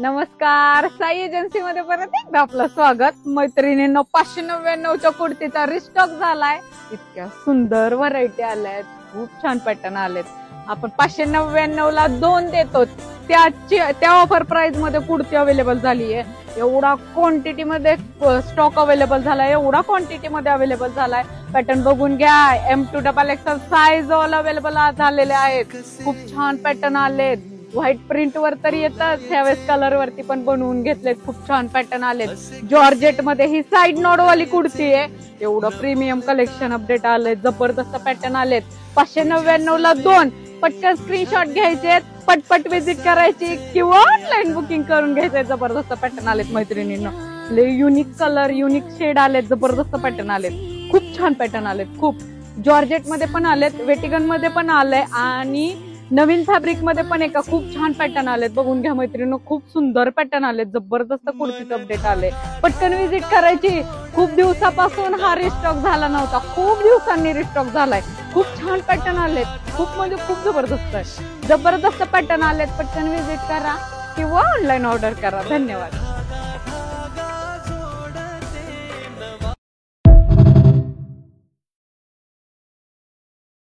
नमस्कार, साई एजन्सी मध्ये परत एकदा आपलं स्वागत। मैत्रिणींनो, 599च्या कुर्तीचा रिस्टॉक झालाय। इतक्या सुंदर व्हरायटी आल्यात, खूप छान पॅटर्न आलेत। आपण 599ला 2 देतो, त्या ऑफर प्राइस मध्ये कुर्ती अवेलेबल झाली आहे। एवढा क्वांटिटी मध्ये स्टॉक अवेलेबल झालाय, एवढा क्वांटिटी मध्ये अवेलेबल झालाय। पॅटर्न बघून घ्या, M2XXL साईज ऑल अवेलेबल झालेले आहेत। खूप छान पॅटर्न आलेत। व्हाईट प्रिंट वर तर येतात, ह्यावेळेस कलर वरती पण बनवून घेतलेत। खूप छान पॅटर्न आलेत। जॉर्जेट मध्ये ही साइड नॉड वाली कुर्ती आहे। एवढं प्रीमियम कलेक्शन अपडेट आलंय, जबरदस्त पॅटर्न आलेत। 599ला 2, पटकन स्क्रीनशॉट घ्यायचे, पटपट विजिट करायची किंवा ऑनलाईन बुकिंग करून घ्यायचे। जबरदस्त पॅटर्न आलेत मैत्रिणींनो, युनिक कलर, युनिक शेड आलेत, जबरदस्त पॅटर्न आलेत। खूप छान पॅटर्न आलेत। खूप जॉर्जेट मध्ये पण आलेत, वेटिगन मध्ये पण आलंय आणि नवीन फॅब्रिक मध्ये पण एका खूप छान पॅटर्न आलेत। बघून घ्या मैत्रिणींनो, खूप सुंदर पॅटर्न आलेत, जबरदस्त कुर्तीचं अपडेट आले। पटकन विजिट करायची। खूप दिवसापासून हा रिस्टॉक झाला नव्हता, खूप दिवसांनी रिस्टॉक झालाय। खूप छान पॅटर्न आलेत, खूप म्हणजे खूप जबरदस्त आहे। जबरदस्त पॅटर्न आलेत, पटकन विजिट करा किंवा ऑनलाईन ऑर्डर करा। धन्यवाद।